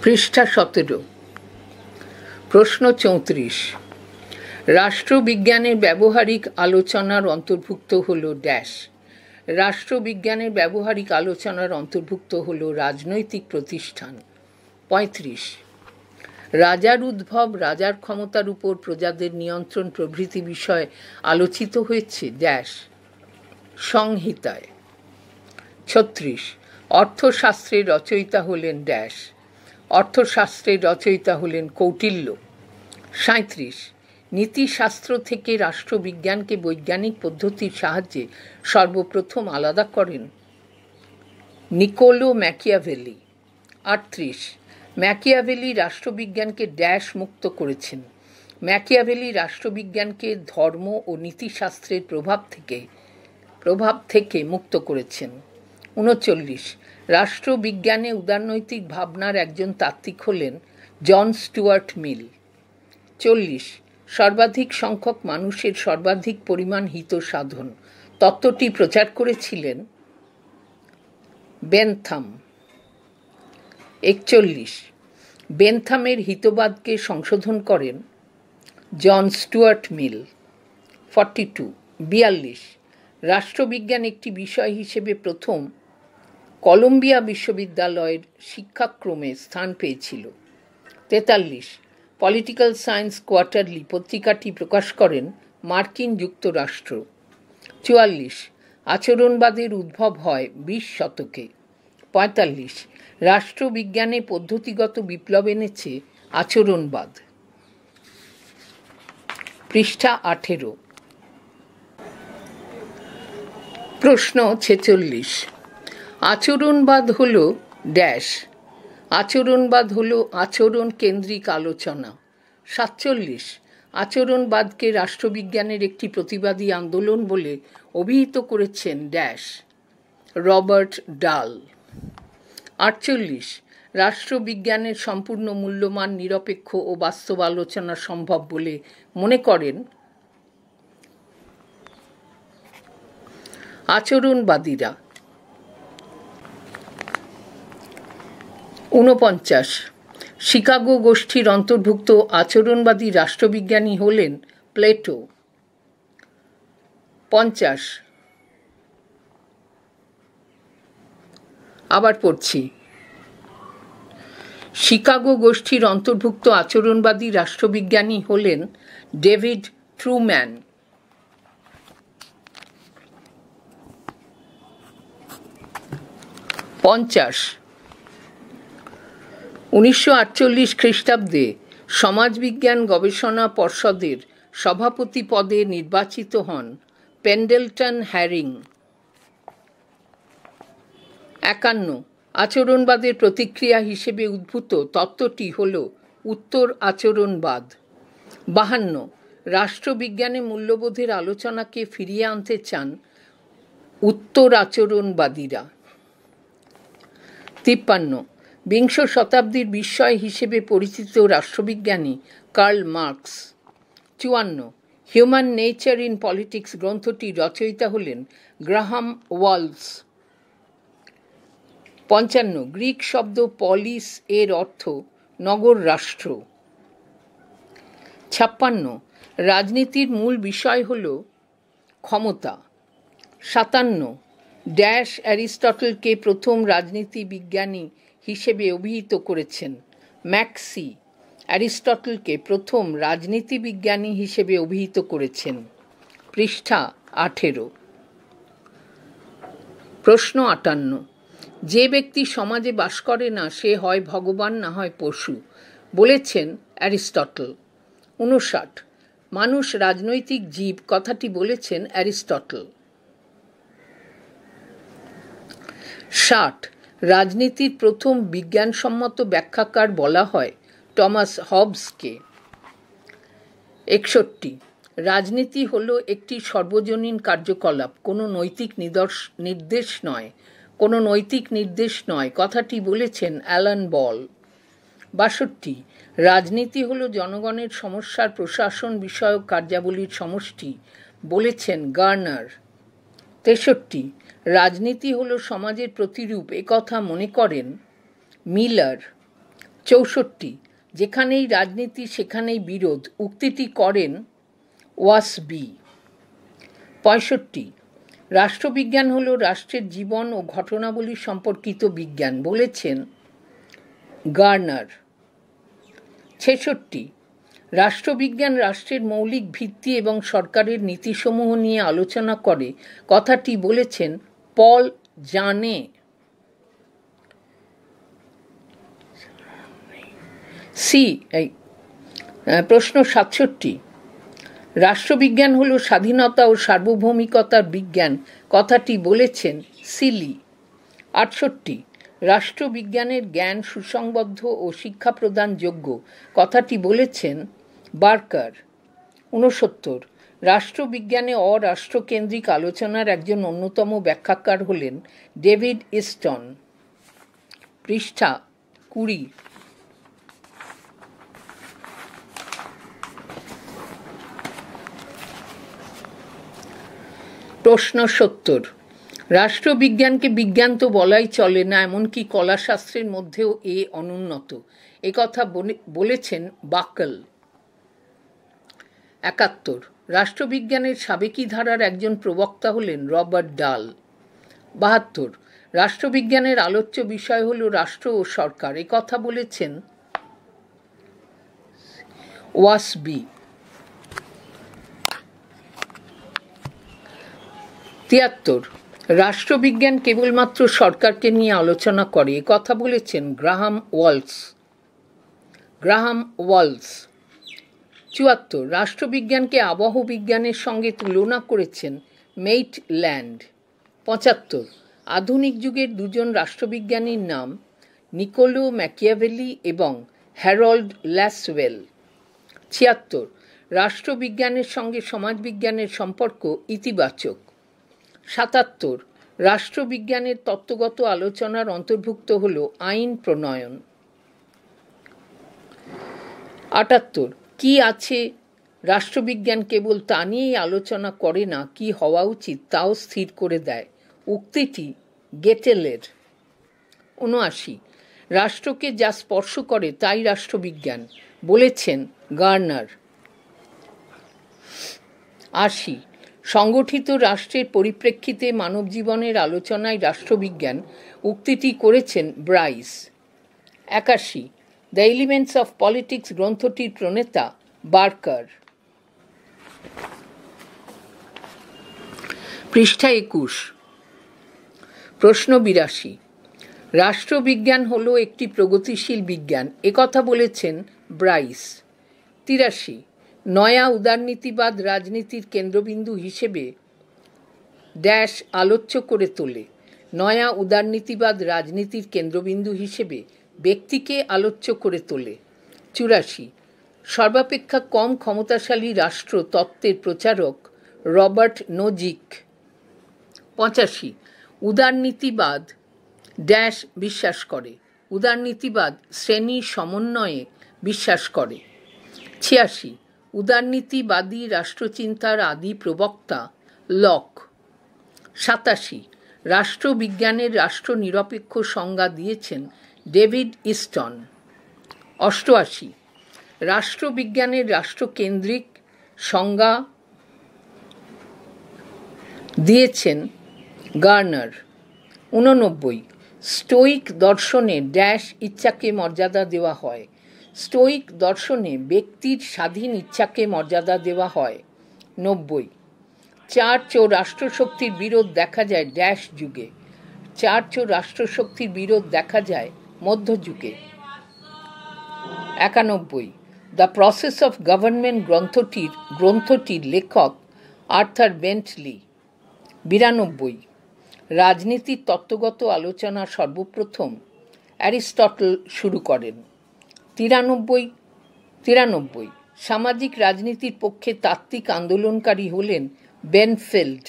পৃষ্ঠা 17। প্রশ্ন 34। রাষ্ট্রবিজ্ঞানের ব্যবহারিক আলোচনার অন্তর্ভুক্ত হল ড্যাশ। রাষ্ট্রবিজ্ঞানের ব্যবহারিক আলোচনার অন্তর্ভুক্ত হল রাজনৈতিক প্রতিষ্ঠান। 35। রাজার উদ্ভব, রাজার ক্ষমতার উপর প্রজাদের নিয়ন্ত্রণ প্রভৃতি বিষয় আলোচিত হয়েছে ড্যাশ সংহিতায়। 36। অর্থশাস্ত্রের রচয়িতা হলেন ড্যাশ। অর্থশাস্ত্রের রচয়িতা হলেন কৌটিল্য। 37। নীতিশাস্ত্র থেকে রাষ্ট্রবিজ্ঞানকে বৈজ্ঞানিক পদ্ধতির সাহায্যে সর্বপ্রথম আলাদা করেন নিকোলো ম্যাকিয়াভেলি। 38। ম্যাকিয়াভেলি রাষ্ট্রবিজ্ঞানকে ড্যাশ মুক্ত করেছেন। ম্যাকিয়াভেলি রাষ্ট্রবিজ্ঞানকে ধর্ম ও নীতিশাস্ত্রের প্রভাব থেকে মুক্ত করেছেন। 39। রাষ্ট্রবিজ্ঞানে উদারনৈতিক ভাবনার একজন তাত্ত্বিক হলেন জন স্টুয়ার্ট মিল। 40। সর্বাধিক সংখ্যক মানুষের সর্বাধিক পরিমাণ হিত সাধন তত্ত্বটি প্রচার করেছিলেন বেনথাম। 41। বেনথামের হিতবাদকে সংশোধন করেন জন স্টুয়ার্ট মিল। 42। 42। রাষ্ট্রবিজ্ঞান একটি বিষয় হিসেবে প্রথম কলম্বিয়া বিশ্ববিদ্যালয়ের শিক্ষাক্রমে স্থান পেয়েছিল। 43। পলিটিক্যাল সায়েন্স কোয়ার্টারলি পত্রিকাটি প্রকাশ করেন মার্কিন যুক্তরাষ্ট্র। 44। আচরণবাদের উদ্ভব হয় 20 শতকে। 45। রাষ্ট্রবিজ্ঞানে পদ্ধতিগত বিপ্লব এনেছে আচরণবাদ। পৃষ্ঠা 18। প্রশ্ন 46। আচরণবাদ হল ড্যাশ। আচরণবাদ হল আচরণ কেন্দ্রিক আলোচনা। 47। আচরণবাদকে রাষ্ট্রবিজ্ঞানের একটি প্রতিবাদী আন্দোলন বলে অভিহিত করেছেন ড্যাশ রবার্ট ডাল। 48। রাষ্ট্রবিজ্ঞানের সম্পূর্ণ মূল্যমান, নিরপেক্ষ ও বাস্তব আলোচনা সম্ভব বলে মনে করেন আচরণবাদীরা। 49। শিকাগো গোষ্ঠীর অন্তর্ভুক্ত আচরণবাদী রাষ্ট্রবিজ্ঞানী হলেন প্লেটো। 50। আবার পড়ছি। শিকাগো গোষ্ঠীর অন্তর্ভুক্ত আচরণবাদী রাষ্ট্রবিজ্ঞানী হলেন ডেভিড ট্রুম্যান। 50। 1948 খ্রিস্টাব্দে সমাজবিজ্ঞান গবেষণা পর্ষদের সভাপতি পদে নির্বাচিত হন পেন্ডেলটন হ্যারিং। 51। আচরণবাদের প্রতিক্রিয়া হিসেবে উদ্ভূত তত্ত্বটি হল উত্তর আচরণবাদ। 52। রাষ্ট্রবিজ্ঞানে মূল্যবোধের আলোচনাকে ফিরিয়ে আনতে চান উত্তর আচরণবাদীরা। 53। বিংশ শতাব্দীর বিস্ময় হিসেবে পরিচিত রাষ্ট্রবিজ্ঞানী Karl Marx. 54। Human nature in politics গ্রন্থটির রচয়িতা হলেন গ্রাহাম ওয়ালস। 55। গ্রিক শব্দ পলিস এর অর্থ নগর রাষ্ট্র। 56। রাজনীতির মূল বিষয় হল ক্ষমতা। 57। ড্যাশ অ্যারিস্টটলকে প্রথম রাজনীতি বিজ্ঞানী হিসেবে অভিহিত করেছেন ম্যাকসি অ্যারিস্টটলকে প্রথম রাজনীতি বিজ্ঞানী হিসেবে অভিহিত করেছেন। পৃষ্ঠা 18। প্রশ্ন 58। যে ব্যক্তি সমাজে বাস করে না সে হয় ভগবান না হয় পশু বলেছেন অ্যারিস্টটল। 59। মানুষ রাজনৈতিক জীব কথাটি বলেছেন অ্যারিস্টটল। 60। রাজনীতির প্রথম বিজ্ঞানসম্মত ব্যাখ্যাকার বলা হয় টমাস হবসকে। 61। রাজনীতি হল একটি সর্বজনীন কার্যকলাপ, কোনো নৈতিক নির্দেশ নয় কথাটি বলেছেন অ্যালান বল। 62। রাজনীতি হল জনগণের সমস্যার প্রশাসন বিষয়ক কার্যাবলীর সমষ্টি বলেছেন গার্নার। 63। রাজনীতি হল সমাজের প্রতিরূপ একথা মনে করেন মিলার। 64 যেখানেই রাজনীতি সেখানেই বিরোধ উক্তিটি করেন ওয়াসবি। 65 রাষ্ট্রবিজ্ঞান হল রাষ্ট্রের জীবন ও ঘটনাবলী সম্পর্কিত বিজ্ঞান, বলেছেন গার্নার। 66 রাষ্ট্রবিজ্ঞান রাষ্ট্রের মৌলিক ভিত্তি এবং সরকারের নীতিসমূহ নিয়ে আলোচনা করে, কথাটি বলেছেন পল জানে। প্রশ্ন 67 রাষ্ট্রবিজ্ঞান হল স্বাধীনতা ও সার্বভৌমিকতার বিজ্ঞান, কথাটি বলেছেন সিলি। 68 রাষ্ট্রবিজ্ঞানের জ্ঞান সুসংবদ্ধ ও শিক্ষা প্রদান যোগ্য, কথাটি বলেছেন বার্কার। 69 রাষ্ট্রবিজ্ঞানে অরাষ্ট্রকেন্দ্রিক আলোচনার একজন অন্যতম ব্যাখ্যাকার হলেন ডেভিড ইস্টন। পৃষ্ঠা 20 প্রশ্ন 70 রাষ্ট্রবিজ্ঞানকে বিজ্ঞান তো বলাই চলে না, এমনকি কলাশাস্ত্রের মধ্যেও এ অনুন্নত, একথা বলেছেন বাকল। 71 রাষ্ট্রবিজ্ঞানের সাবেকি ধারার একজন প্রবক্তা হলেন রবার্ট ডাল। 72 রাষ্ট্রবিজ্ঞানের আলোচ্য বিষয় হল রাষ্ট্র ও সরকার, একথা বলেছেন ওয়াসবি। 73 রাষ্ট্রবিজ্ঞান কেবলমাত্র সরকারকে নিয়ে আলোচনা করে, একথা বলেছেন গ্রাহাম ওয়ালস। 74 রাষ্ট্রবিজ্ঞানকে আবহ বিজ্ঞানের সঙ্গে তুলনা করেছেন মেইটল্যান্ড। 75 আধুনিক যুগের দুজন রাষ্ট্রবিজ্ঞানীর নাম নিকোলো ম্যাকিয়াভেলি এবং হ্যারল্ড ল্যাসওয়েল। 76 রাষ্ট্রবিজ্ঞানের সঙ্গে সমাজবিজ্ঞানের সম্পর্ক ইতিবাচক। 77 রাষ্ট্রবিজ্ঞানের তত্ত্বগত আলোচনার অন্তর্ভুক্ত হল আইন প্রণয়ন। 78 কি আছে রাষ্ট্রবিজ্ঞান কেবল তা নিয়েই আলোচনা করে না, কি হওয়া উচিত তাও স্থির করে দেয়, উক্তিটি গেটেলের। 79 রাষ্ট্রকে যা স্পর্শ করে তাই রাষ্ট্রবিজ্ঞান, বলেছেন গার্নার। 80 সংগঠিত রাষ্ট্রের পরিপ্রেক্ষিতে মানব জীবনের আলোচনায় রাষ্ট্রবিজ্ঞান, উক্তিটি করেছেন Bryce. 81 the elements of politics গ্রন্থটির প্রণেতা বার্কার। পৃষ্ঠা 21 প্রশ্ন 82 রাষ্ট্রবিজ্ঞান হল একটি প্রগতিশীল বিজ্ঞান, একথা বলেছেন ব্রাইস। 83 নয়া উদারনীতিবাদ রাজনীতির কেন্দ্রবিন্দু হিসেবে ড্যাশ আলোচ্য করে তোলে। নয়া উদারনীতিবাদ রাজনীতির কেন্দ্রবিন্দু হিসেবে ব্যক্তিকে আলোচ্য করে তোলে। 84 সর্বাপেক্ষা কম ক্ষমতাশালী রাষ্ট্র তত্ত্বের প্রচারক রবার্ট নোজিক। 85 উদারনীতিবাদ ড্যাশ বিশ্বাস করে, উদারনীতিবাদ শ্রেণী সমন্বয়ে বিশ্বাস করে। 86 উদারনীতিবাদী রাষ্ট্রচিন্তার আদি প্রবক্তা লক। 87 রাষ্ট্রবিজ্ঞানের রাষ্ট্র নিরপেক্ষ সংজ্ঞা দিয়েছেন ডেভিড ইস্টন। 88 রাষ্ট্রবিজ্ঞানের রাষ্ট্রকেন্দ্রিক সংজ্ঞা দিয়েছেন গার্নার। 89 স্টোয়িক দর্শনে ড্যাশ ইচ্ছাকে মর্যাদা দেওয়া হয়, স্টোয়িক দর্শনে ব্যক্তির স্বাধীন ইচ্ছাকে মর্যাদা দেওয়া হয়। 90 চার্চ ও রাষ্ট্রশক্তির বিরোধ দেখা যায় ড্যাশ যুগে, চার্চ ও রাষ্ট্রশক্তির বিরোধ দেখা যায় মধ্যযুগে। 91 দ্য প্রসেস অফ গভর্নমেন্ট গ্রন্থটির লেখক আর্থার বেন্টলি। 92 রাজনীতির তত্ত্বগত আলোচনা সর্বপ্রথম অ্যারিস্টটল শুরু করেন। 93 সামাজিক রাজনীতির পক্ষে তাত্ত্বিক আন্দোলনকারী হলেন বেনফিল্ড।